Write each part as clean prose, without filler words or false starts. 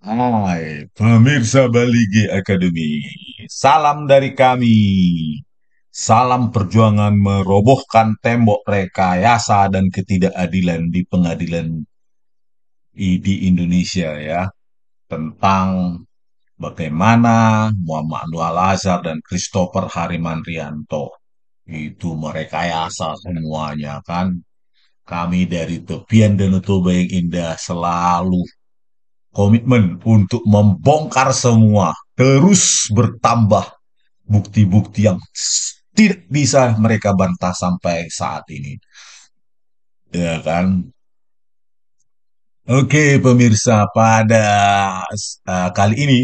Hai, pemirsa Baligi Academy. Salam dari kami. Salam perjuangan merobohkan tembok rekayasa dan ketidakadilan di pengadilan di Indonesia ya. Tentang bagaimana Muhammad Anwar Al-Azhar dan Christopher Harimantrianto itu merekayasa semuanya kan. Kami dari tepian Danau Toba yang indah selalu komitmen untuk membongkar semua, terus bertambah bukti-bukti yang tidak bisa mereka bantah sampai saat ini. Ya kan? Oke, pemirsa, pada kali ini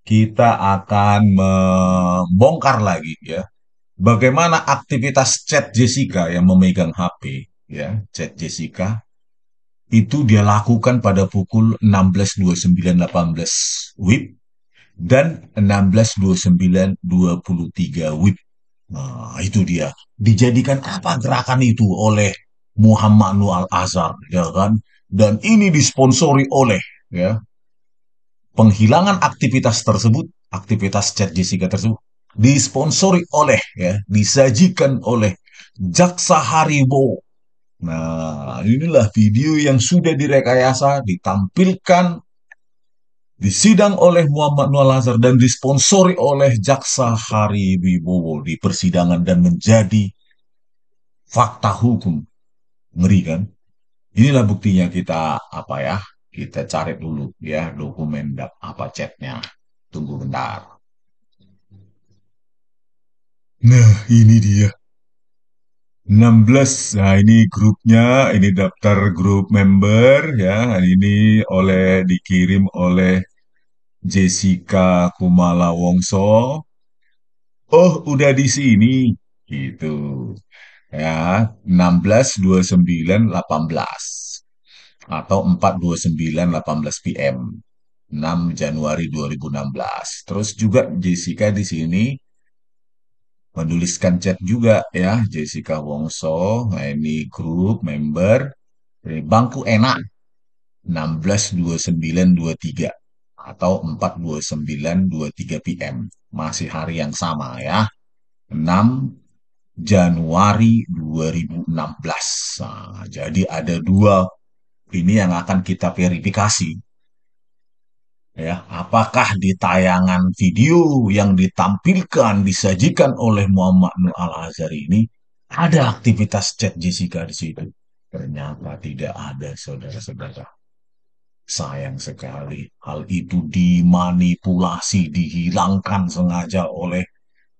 kita akan membongkar lagi ya bagaimana aktivitas chat Jessica yang memegang HP ya, chat Jessica itu dia lakukan pada pukul 16.29 18 WIB dan 16.29 23 WIB. Nah, itu dia. Dijadikan apa gerakan itu oleh Muhammad Nur Al-Azhar, ya kan? Dan ini disponsori oleh ya, penghilangan aktivitas tersebut, aktivitas chat Jessica tersebut disponsori oleh ya, disajikan oleh Jaksa Haribo. Nah, inilah video yang sudah direkayasa, ditampilkan di sidang oleh Muhammad Nur Al-Azhar dan disponsori oleh Jaksa Haribibowo di persidangan dan menjadi fakta hukum. Ngeri kan? Inilah buktinya kita apa ya? Kita cari dulu ya dokumen apa chatnya. Tunggu bentar. Nah, ini dia. 16. Nah, ini grupnya, ini daftar grup member ya. Ini dikirim oleh Jessica Kumala Wongso. Oh, udah di sini. Gitu. Ya, 16.29 18 atau 4.29 18 PM 6 Januari 2016. Terus juga Jessica di sini menuliskan chat juga ya, Jessica Wongso. Nah, ini grup member dari Bangku Enak 16.29 23 atau 4.29 23 PM, masih hari yang sama ya, 6 Januari 2016. Nah, jadi ada dua ini yang akan kita verifikasi ya, apakah di tayangan video yang ditampilkan disajikan oleh Muhammad Nur Al-Azhar ini ada aktivitas chat Jessica di situ. Ternyata tidak ada, saudara-saudara. Sayang sekali hal itu dimanipulasi, dihilangkan sengaja oleh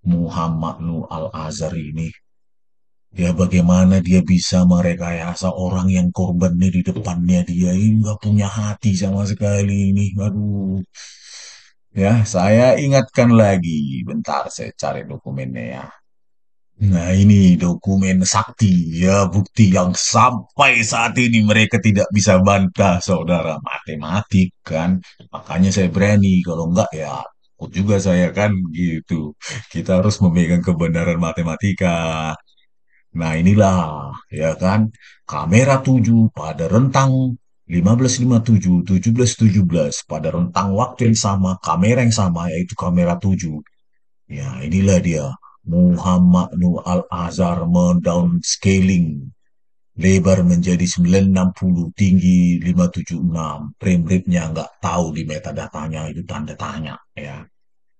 Muhammad Nur Al-Azhar ini. Ya bagaimana dia bisa merekayasa orang yang korbannya di depannya dia ini nggak punya hati sama sekali ini. Aduh. Ya, saya ingatkan lagi. Bentar, saya cari dokumennya ya. Nah, ini dokumen sakti ya, bukti yang sampai saat ini mereka tidak bisa bantah, saudara. Matematik kan. Makanya saya berani, kalau enggak ya takut juga saya kan gitu. Kita harus memegang kebenaran matematika. Nah, inilah ya kan, kamera 7 pada rentang 15.57, 17.17 pada rentang waktu yang sama, kamera yang sama yaitu kamera 7. Ya, inilah dia. Muhammad Nur Al-Azhar mendownscaling lebar menjadi 960, tinggi 576. Frame rate-nya nggak tahu di metadatanya, itu tanda tanya ya.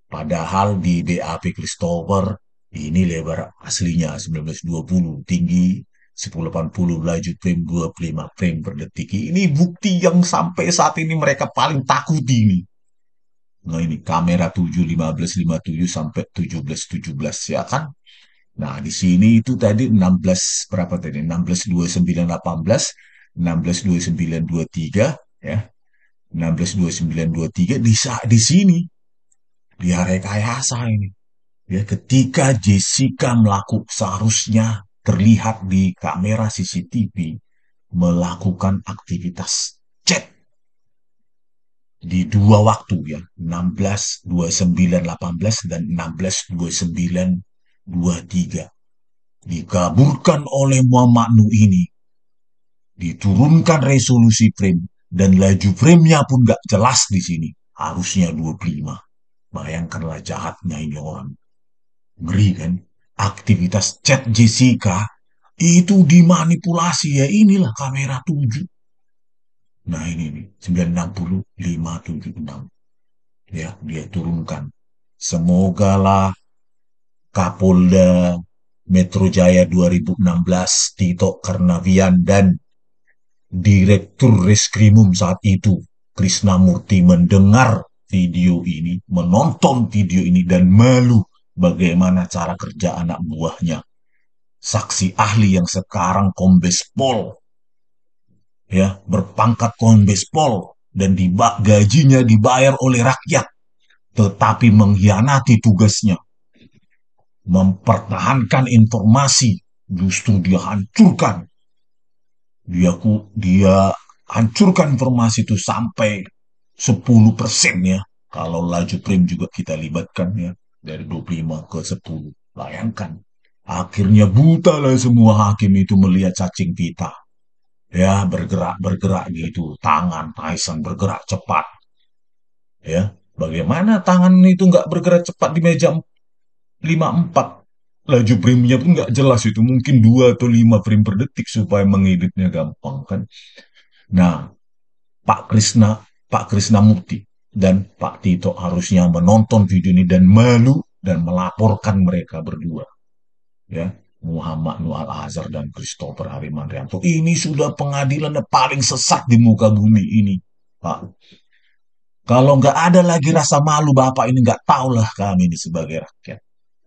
Padahal di BAP Christopher ini lebar aslinya 1920, tinggi 1080, laju frame 25 frame per detik. Ini bukti yang sampai saat ini mereka paling takuti ini. Nah, ini kamera 7 15.57 sampai 17.17 ya kan. Nah, di sini itu tadi 16 berapa tadi? 16.29 18, 16.29 23 ya. 16.29 23 di sini dia rekayasa ini. Ya, ketika Jessica melakukan, seharusnya terlihat di kamera CCTV melakukan aktivitas chat di dua waktu ya, 16.29 18 dan 16.29 23 dikaburkan oleh Muhammad Nu ini, diturunkan resolusi frame Dan laju frame-nya pun nggak jelas di sini. Harusnya 25. Bayangkanlah jahatnya ini orang. Ngeri kan? Aktivitas chat Jessica itu dimanipulasi ya, inilah kamera 7. Nah ini nih 960 576 ya, dia turunkan. Semoga lah Kapolda Metro Jaya 2016 Tito Karnavian dan Direktur Reskrimum saat itu Krisnamurti mendengar video ini, menonton video ini dan malu bagaimana cara kerja anak buahnya. Saksi ahli yang sekarang Kombes Pol, ya, berpangkat Kombes Pol dan gajinya dibayar oleh rakyat, tetapi mengkhianati tugasnya, mempertahankan informasi, justru dia hancurkan. Dia hancurkan informasi itu sampai 10% ya. Kalau laju prime juga kita libatkan ya, dari 25 ke 10. Bayangkan. Akhirnya buta lah semua hakim itu melihat cacing pita. Ya, bergerak-bergerak gitu. Tangan Tyson bergerak cepat. Ya, bagaimana tangan itu nggak bergerak cepat di meja 54? Laju primnya pun nggak jelas itu. Mungkin 2 atau 5 frame per detik supaya mengeditnya gampang kan. Nah, Pak Krisna, Pak Krisnamurti dan Pak Tito harusnya menonton video ini dan malu dan melaporkan mereka berdua, ya, Muhammad Nur Al-Azhar dan Christopher Harimanrianto. Ini sudah pengadilan yang paling sesat di muka bumi ini, Pak. Kalau nggak ada lagi rasa malu Bapak ini, nggak tahulah kami ini sebagai rakyat.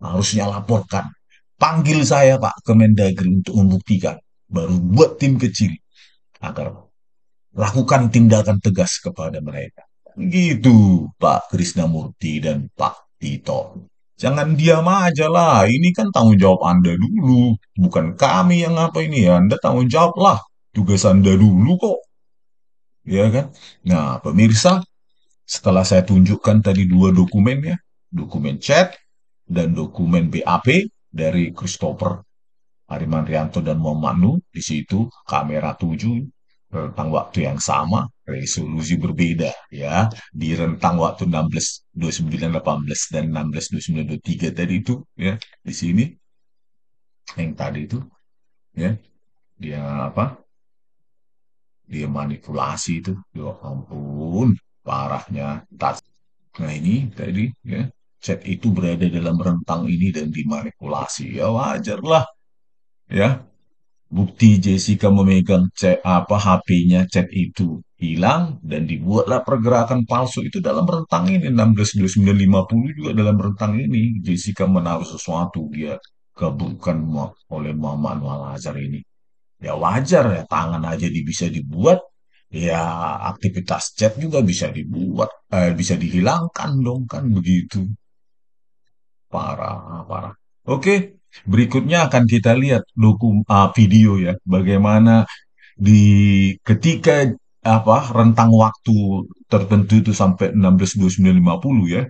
Harusnya laporkan. Panggil saya Pak ke Mendagri untuk membuktikan. Baru buat tim kecil agar lakukan tindakan tegas kepada mereka. Gitu, Pak Krisnamurti dan Pak Tito. Jangan diam aja lah. Ini kan tanggung jawab Anda dulu. Bukan kami yang apa ini ya. Anda tanggung jawab lah. Tugas Anda dulu kok. Ya kan? Nah, pemirsa, setelah saya tunjukkan tadi dua dokumen ya. Dokumen chat dan dokumen BAP dari Christopher Hariman Rianto dan Muhammad Nu. Di situ kamera 7 rentang waktu yang sama, resolusi berbeda ya. Di rentang waktu 16 29 18 dan 16 29 23 tadi itu ya. Di sini yang tadi itu ya, dia apa? Dia manipulasi itu. Ya ampun, parahnya. Nah ini tadi ya, chat itu berada dalam rentang ini dan dimanipulasi. Ya wajar lah ya. Bukti Jessica memegang chat apa HP-nya chat itu hilang dan dibuatlah pergerakan palsu itu dalam rentang ini 16 29 50 juga dalam rentang ini. Jessica menaruh sesuatu, dia kabulkan oleh Muhammad Al-Azhar ini. Ya wajar ya, tangan aja bisa dibuat, ya aktivitas chat juga bisa dibuat, bisa dihilangkan dong kan begitu. Parah, parah. Oke, berikutnya akan kita lihat video ya, bagaimana di ketika apa rentang waktu tertentu itu sampai 16.29.50 ya,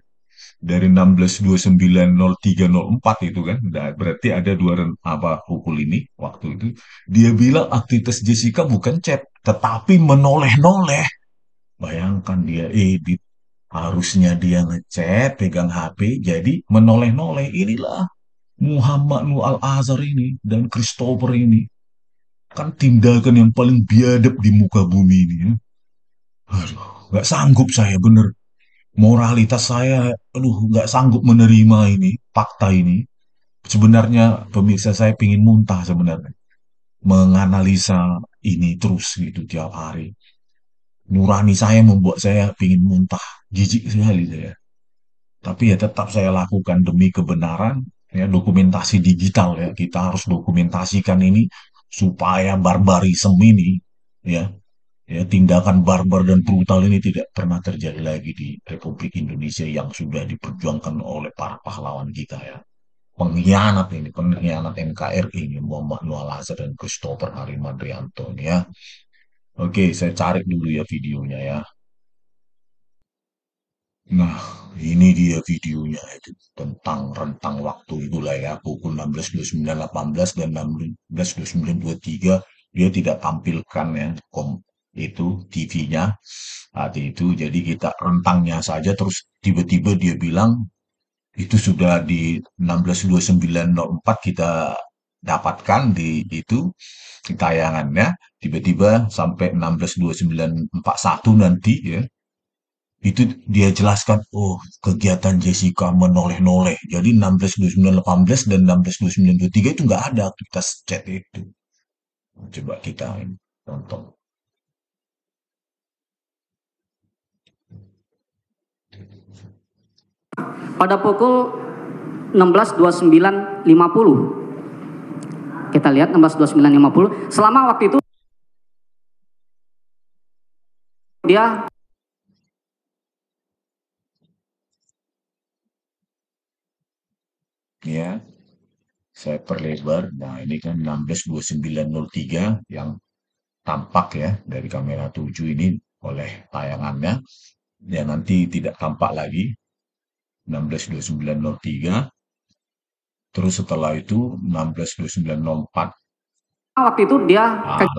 dari 16.29.03.04 itu kan, nah, berarti ada apa pukul ini waktu itu dia bilang aktivitas Jessica bukan chat tetapi menoleh-noleh. Bayangkan dia edit, harusnya dia ngechat pegang HP jadi menoleh-noleh. Inilah Muhammad Nur Al-Azhar ini dan Christopher ini kan tindakan yang paling biadab di muka bumi ini ya. Aduh, nggak sanggup saya bener. Moralitas saya, aduh, nggak sanggup menerima ini, fakta ini. Sebenarnya pemirsa saya pingin muntah sebenarnya. Menganalisa ini terus gitu tiap hari. Nurani saya membuat saya pingin muntah. Jijik sekali saya. Tapi ya tetap saya lakukan demi kebenaran. Ya, dokumentasi digital ya. Kita harus dokumentasikan ini supaya barbarisme ini ya, ya, tindakan barbar dan brutal ini tidak pernah terjadi lagi di Republik Indonesia yang sudah diperjuangkan oleh para pahlawan kita ya. Pengkhianat ini, pengkhianat NKRI ini, Muhammad Nual Azhar dan Christopher Harimadrianto ini ya. Oke, saya cari dulu ya videonya ya. Nah, ini dia videonya itu tentang rentang waktu itulah ya, pukul 16.29.18 dan 16.29.23 dia tidak tampilkan ya itu TV-nya saat itu. Jadi kita rentangnya saja terus tiba-tiba dia bilang itu sudah di 16.29.04 kita dapatkan di itu di tayangannya, tiba-tiba sampai 16.29.41 nanti ya. Itu dia jelaskan, oh kegiatan Jessica menoleh-noleh. Jadi 16.29.18 dan 16.29.23 itu nggak ada aktivitas chat itu. Coba kita ini tonton. Pada pukul 16.29.50. Kita lihat 16.29.50. Selama waktu itu dia Ya, saya perlebar. Nah, ini kan 16.29.03 yang tampak ya dari kamera 7 ini oleh tayangannya. Ya, nanti tidak tampak lagi 16.29.03. Terus setelah itu 16.29.04. waktu itu dia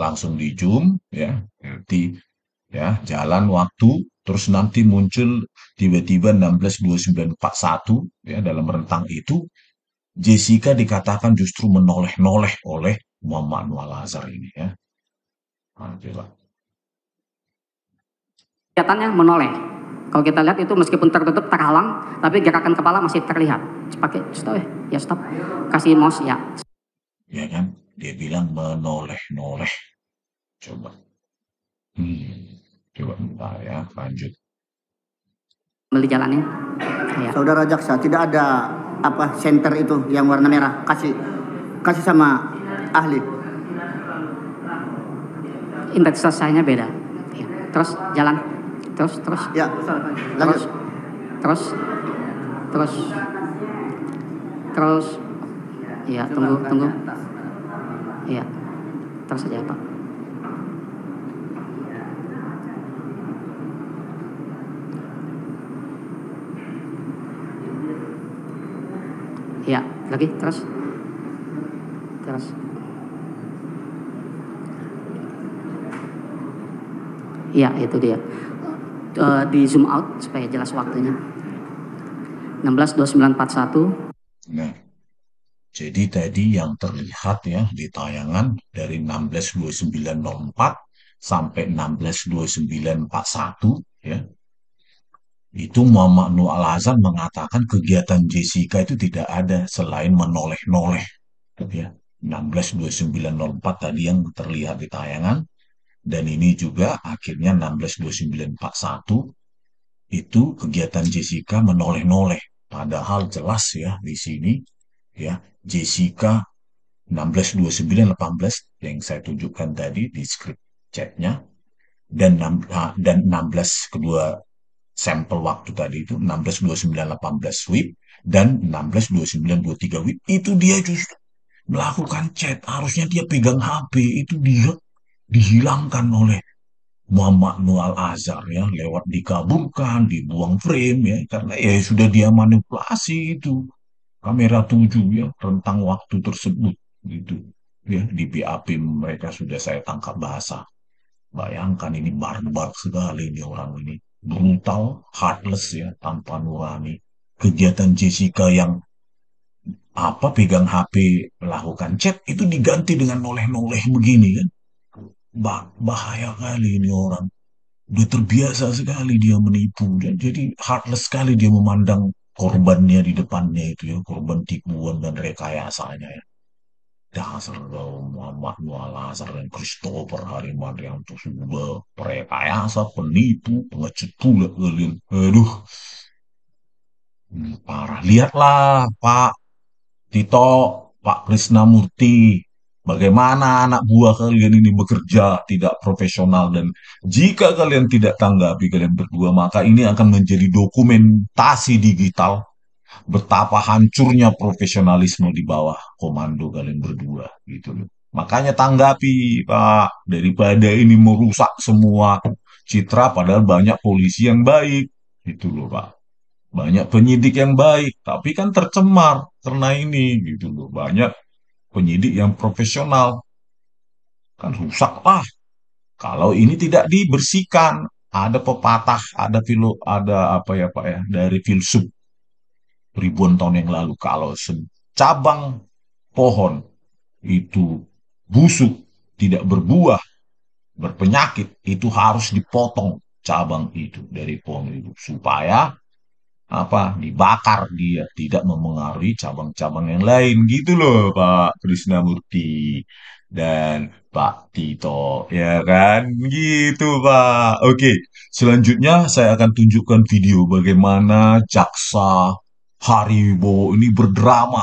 Langsung di zoom ya. Nanti ya jalan waktu terus nanti muncul tiba-tiba 16.29.41 ya dalam rentang itu Jessica dikatakan justru menoleh-noleh oleh Muhammad Anwar Lazar ini ya. Nah, coba. kelihatannya menoleh. Kalau kita lihat itu meskipun tertutup terhalang, tapi gerakan kepala masih terlihat. Pakai stop ya stop. Kasih mouse ya. Ya kan? Dia bilang menoleh-noleh. Coba. Coba bentar ya, lanjut. Beli jalannya. Ya. Saudara jaksa, tidak ada apa senter itu yang warna merah. Kasih sama ahli. Intensitas saya beda. Ya. Terus jalan. Terus. Ya, lanjut. Terus. Ya, tunggu. Ya. Terus saja, Pak. Ya, lagi terus. Ya, itu dia. Di zoom out supaya jelas waktunya. 16.29.41. Nah, jadi tadi yang terlihat ya di tayangan dari 16.29.04 sampai 16.29.41 ya. Itu Muhammad Nur Al-Hasan mengatakan kegiatan Jessica itu tidak ada selain menoleh-noleh ya. 16.29.04 tadi yang terlihat di tayangan dan ini juga akhirnya 16.29.41 itu kegiatan Jessica menoleh-noleh. Padahal jelas ya di sini ya Jessica 16.29.18 yang saya tunjukkan tadi di skrip chatnya dan 16 kedua sampel waktu tadi itu 16.29.18 sweep dan 16.29.23 sweep itu dia justru melakukan chat harusnya dia pegang HP itu dia dihilangkan oleh Muhammad Nur Al-Azhar ya lewat dikabulkan dibuang frame ya karena ya sudah dia manipulasi itu kamera 7 ya rentang waktu tersebut gitu ya di BAP mereka sudah saya tangkap bahasa. Bayangkan ini barbar sekali ini orang ini. Brutal, heartless ya, tanpa nurani. Kegiatan Jessica yang apa pegang HP melakukan chat itu diganti dengan noleh-noleh begini kan. Bahaya kali ini orang. Udah terbiasa sekali dia menipu dan jadi heartless sekali dia memandang korbannya di depannya itu ya, korban tipuan dan rekayasanya ya. Dasar kau Muhammad Mualazar dan Christopher Harimanto sudah perekayasa, penipu, pengecut pula kalian. Aduh, parah. Lihatlah Pak Tito, Pak Krisnamurti, bagaimana anak buah kalian ini bekerja tidak profesional dan jika kalian tidak tanggapi kalian berdua maka ini akan menjadi dokumentasi digital betapa hancurnya profesionalisme di bawah komando kalian berdua gitu loh. Makanya tanggapi Pak daripada ini merusak semua citra padahal banyak polisi yang baik gitu loh Pak. Banyak penyidik yang baik tapi kan tercemar karena ini gitu loh. Banyak penyidik yang profesional kan rusak lah Kalau ini tidak dibersihkan, ada pepatah, ada apa ya Pak ya, dari filsuf ribuan tahun yang lalu, kalau secabang pohon itu busuk, tidak berbuah, berpenyakit, itu harus dipotong cabang itu dari pohon itu supaya apa, dibakar, dia tidak memengaruhi cabang-cabang yang lain gitu loh Pak Krisnamurti dan Pak Tito, ya kan, gitu Pak. Oke, selanjutnya saya akan tunjukkan video bagaimana jaksa Haribo ini berdrama.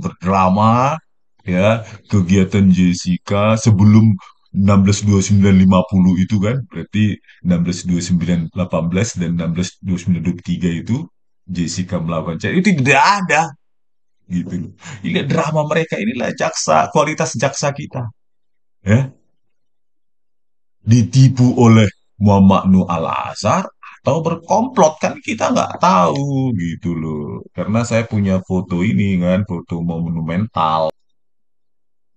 Berdrama ya, kegiatan Jessica sebelum 162950 itu kan, berarti 162918 dan 162923 itu Jessica melakukan chat itu tidak ada gitu. Ini drama mereka, inilah jaksa, kualitas jaksa kita ya, ditipu oleh Muhammad Nuh Al Azhar atau berkomplot, kan kita nggak tahu gitu loh, karena saya punya foto ini kan, foto monumental.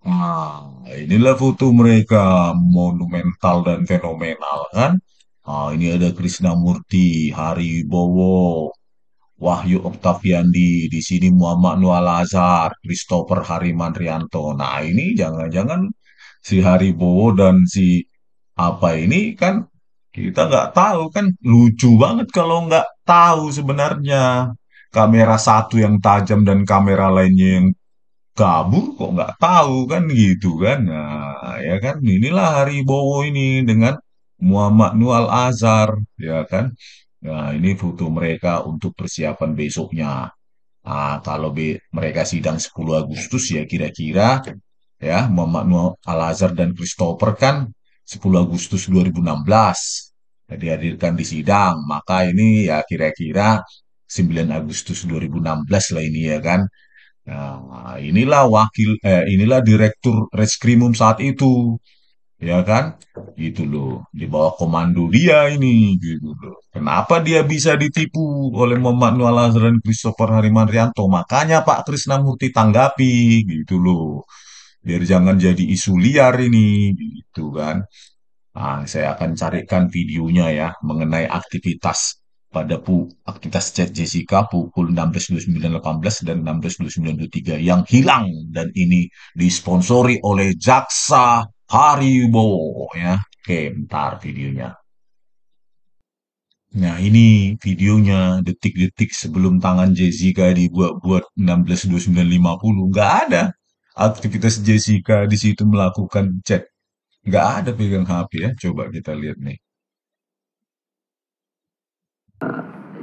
Nah, inilah foto mereka, monumental dan fenomenal kan. Nah, ini ada Krisnamurti, Haribowo, Wahyu Oktaviandi, di sini Muhammad Nual Azhar, Christopher Harimandrianto. Nah, ini jangan-jangan si Haribowo dan si apa ini kan, kita nggak tahu kan, lucu banget kalau nggak tahu sebenarnya. Kamera satu yang tajam dan kamera lainnya yang kabur kok nggak tahu kan, gitu kan. Nah, ya kan, inilah Haribowo ini dengan Muhammad Nur Al Azhar, ya kan. Nah, ini foto mereka untuk persiapan besoknya. Nah, kalau mereka sidang 10 Agustus ya kira-kira, ya, Muhammad Nur Al Azhar dan Christopher kan 10 Agustus 2016 dihadirkan di sidang, maka ini ya kira-kira 9 Agustus 2016 lah ini, ya kan. Nah, inilah Direktur Reskrimum saat itu, ya kan? Gitu loh, di bawah komando dia ini, gitu loh. Kenapa dia bisa ditipu oleh Muhammad Nual Azhar dan Christopher Harimandrianto? Makanya Pak Krisnamurti tanggapi, gitu loh. Biar jangan jadi isu liar ini, gitu kan. Nah, saya akan carikan videonya ya mengenai aktivitas chat Jessica pukul 16.29.18 dan 16.29.23 yang hilang, dan ini disponsori oleh Jaksa Haribo ya. Oke, bentar videonya. Nah, ini videonya detik-detik sebelum tangan Jessica dibuat-buat 16.29.50. Nggak ada aktivitas Jessica di situ melakukan chat. Nggak ada pegang HP ya. Coba kita lihat nih.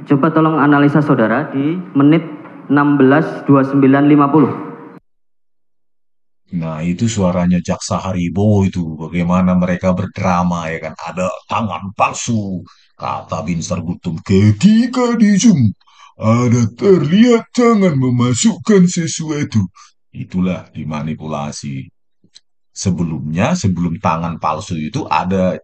Coba tolong analisa saudara di menit 16.29.50. Nah, itu suaranya Jaksa Haribo itu. Bagaimana mereka berdrama ya kan. Ada tangan palsu. Kata Bin Sargutum, ketika di Zoom, ada terlihat tangan memasukkan sesuatu. Itulah dimanipulasi. Sebelumnya, sebelum tangan palsu itu ada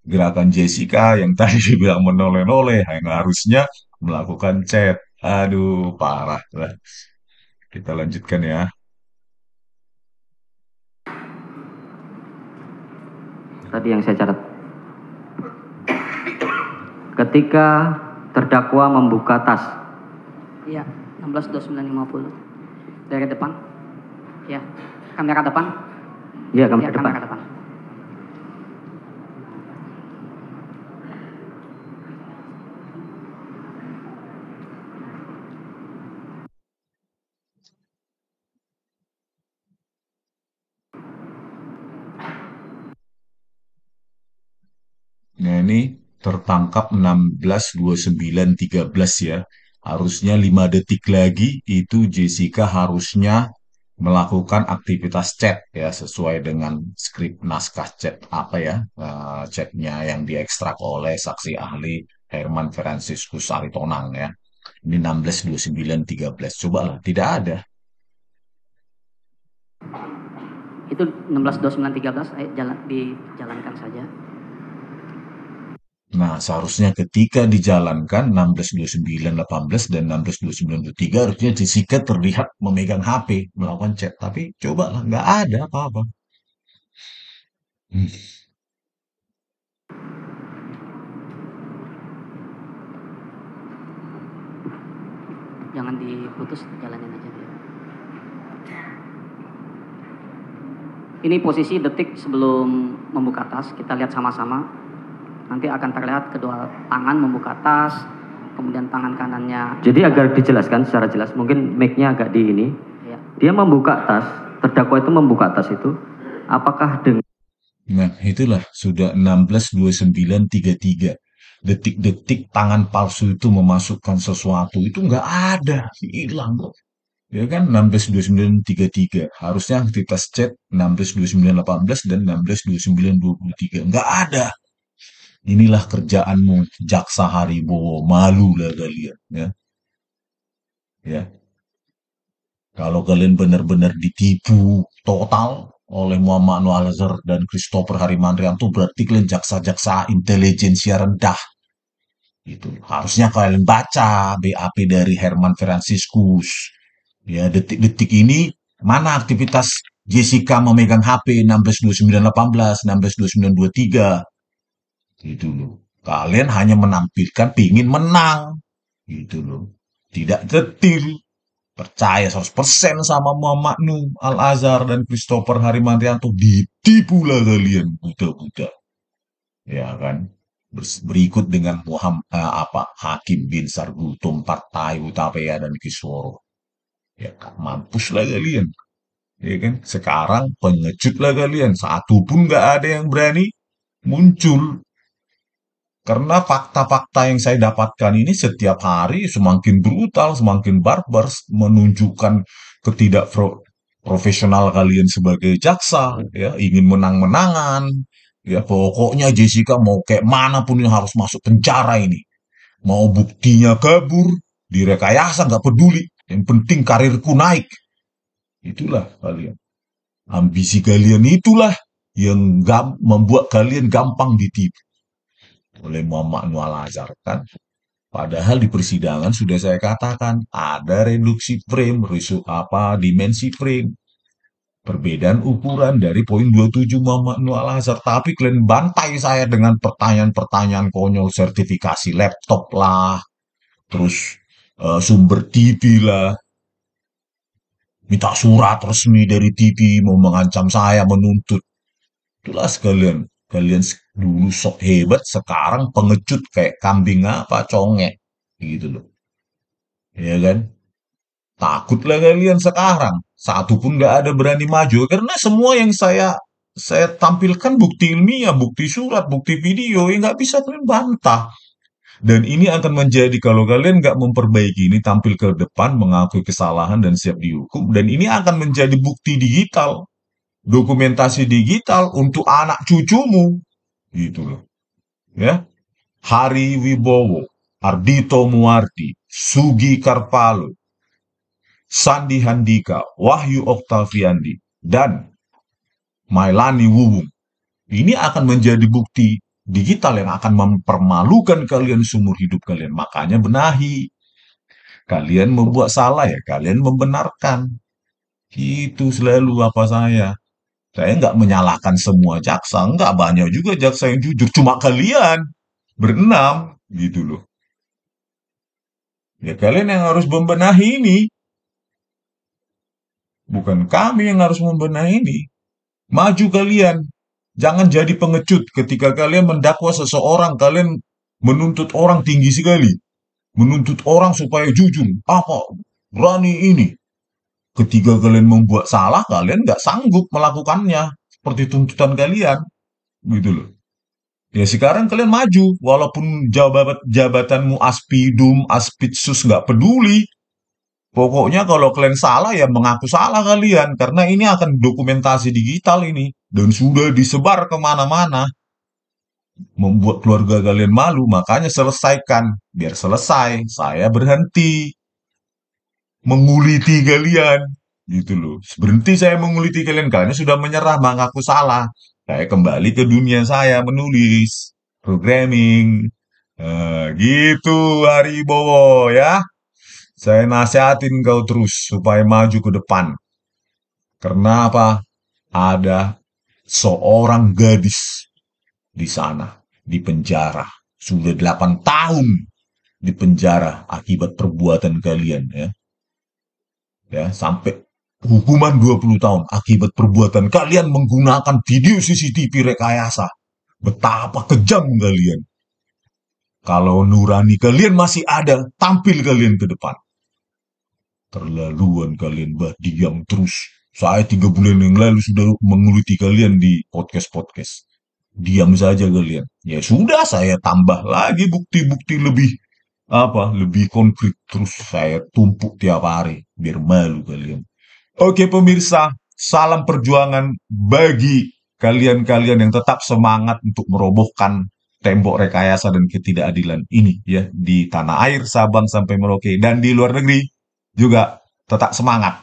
gerakan Jessica yang tadi dibilang menoleh-noleh, yang harusnya melakukan chat. Aduh, parah lah. Kita lanjutkan ya. Tadi yang saya catat. Ketika terdakwa membuka tas. Iya, 16.29.50. Dari depan. Ya, kamera depan. Ya, Ya, kamera depan. kamera depan. Nah, ini tertangkap 16.29.13 ya. Harusnya 5 detik lagi itu Jessica harusnya melakukan aktivitas chat ya, sesuai dengan skrip naskah chat apa ya, chatnya yang diekstrak oleh saksi ahli Herman Franciscus Aritonang ya. Ini 16.29.13. Coba lah, tidak ada. Itu 16.29.13, ayo dijalankan saja. Nah, seharusnya ketika dijalankan 16.29.18 dan 16.29.23 harusnya Jessica terlihat memegang HP, melakukan chat. Tapi coba lah, nggak ada apa-apa. Hmm. jangan diputus, jalanin aja. Ini posisi detik sebelum membuka tas, kita lihat sama-sama. Nanti akan terlihat kedua tangan membuka tas, kemudian tangan kanannya. Jadi agar dijelaskan secara jelas, mungkin mic-nya agak di ini. Ya. Dia membuka tas, terdakwa itu membuka tas itu, apakah dengan Nah, itulah sudah 16:29:33. Detik-detik tangan palsu itu memasukkan sesuatu itu nggak ada, hilang kok. Ya kan 16:29:33. Harusnya aktivitas chat 16:29:18 dan 16:29:23. Nggak ada. Inilah kerjaanmu, jaksa Haribowo. Malulah kalian, ya. Ya. Kalau kalian benar-benar ditipu total oleh Muhammad Anwar Al-Azhar dan Christopher Harimantrianto, berarti kalian jaksa-jaksa intelijensia rendah. Itu harusnya kalian baca BAP dari Herman Franciscus. Ya, detik-detik ini mana aktivitas Jessica memegang HP 16:29:18, 16:29:23. Gitu loh. Kalian hanya menampilkan pingin menang. Gitu loh. Tidak detil. Percaya 100% sama Muhammad Nuh Al-Azhar dan Christopher Harimantrianto, ditipulah kalian buta-buta. Ya kan? Berikut dengan Hakim bin Sargutom, Partai Utapaya dan Kisworo. Ya kan? Mampuslah kalian. Ya kan? Sekarang pengejutlah kalian. Satu pun nggak ada yang berani muncul. Karena fakta-fakta yang saya dapatkan ini setiap hari semakin brutal, semakin barbar, menunjukkan profesional kalian sebagai jaksa, ya, ingin menang-menangan, ya, pokoknya Jessica mau kayak manapun yang harus masuk penjara ini. Mau buktinya kabur, direkayasa, nggak peduli. Yang penting karirku naik. Itulah kalian. Ambisi kalian itulah yang membuat kalian gampang ditipu oleh Muhammad Anwar Al-Azhar kan. Padahal di persidangan sudah saya katakan ada reduksi frame, dimensi frame, perbedaan ukuran dari poin 27 Muhammad Anwar Al-Azhar. Tapi kalian bantai saya dengan pertanyaan-pertanyaan konyol, sertifikasi laptop lah, terus sumber TV lah, minta surat resmi dari TV, mau mengancam saya, menuntut. Itulah sekalian. Kalian dulu sok hebat, sekarang pengecut kayak kambing congek. Gitu loh. Ya kan? Takutlah kalian sekarang. Satu pun gak ada berani maju. Karena semua yang saya tampilkan bukti ilmiah, bukti surat, bukti video. Yang gak bisa kalian bantah. Dan ini akan menjadi, kalau kalian gak memperbaiki ini, tampil ke depan, mengakui kesalahan dan siap dihukum. Dan ini akan menjadi bukti digital. Dokumentasi digital untuk anak cucumu. Gitu loh. Ya. Hari Wibowo, Ardhito Muardi, Sugi Karpalo, Sandi Handika, Wahyu Oktaviandi, dan Mailani Wuwung. Ini akan menjadi bukti digital yang akan mempermalukan kalian seumur hidup kalian. Makanya benahi. Kalian membuat salah ya, kalian membenarkan. Itu selalu apa saya. Saya nggak menyalahkan semua jaksa, nggak, banyak juga jaksa yang jujur. Cuma kalian berenam, gitu loh. Ya kalian yang harus membenahi ini. Bukan kami yang harus membenahi ini. Maju kalian. Jangan jadi pengecut ketika kalian mendakwa seseorang, kalian menuntut orang tinggi sekali. Menuntut orang supaya jujur. Apa? Berani ini. Ketika kalian membuat salah, kalian nggak sanggup melakukannya. Seperti tuntutan kalian. Gitu loh. Ya sekarang kalian maju. Walaupun jabatanmu aspidum, aspidsus nggak peduli. Pokoknya kalau kalian salah ya mengaku salah kalian. Karena ini akan dokumentasi digital ini. Dan sudah disebar kemana-mana. Membuat keluarga kalian malu. Makanya selesaikan. Biar selesai. Saya berhenti menguliti kalian, gitu loh. Berhenti saya menguliti kalian, kalian sudah menyerah, mengaku salah. Saya kembali ke dunia saya menulis, programming, gitu Haribowo ya. Saya nasihatin kau terus supaya maju ke depan. Karena apa? Ada seorang gadis di sana, di penjara, sudah 8 tahun di penjara akibat perbuatan kalian, ya. Ya, sampai hukuman 20 tahun akibat perbuatan kalian menggunakan video CCTV rekayasa. Betapa kejam kalian. Kalau nurani kalian masih ada, tampil kalian ke depan. Terlaluan kalian, diam terus. Saya 3 bulan yang lalu sudah menguliti kalian di podcast-podcast. Diam saja kalian. Ya sudah, saya tambah lagi bukti-bukti lebih konkret. Terus saya tumpuk tiap hari, biar malu kalian. Oke pemirsa, salam perjuangan bagi kalian-kalian yang tetap semangat untuk merobohkan tembok rekayasa dan ketidakadilan ini, ya, di tanah air Sabang sampai Merauke dan di luar negeri juga tetap semangat.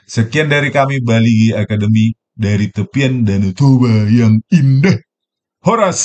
Sekian dari kami Bali Academy, dari tepian Danau Toba yang indah. Horas!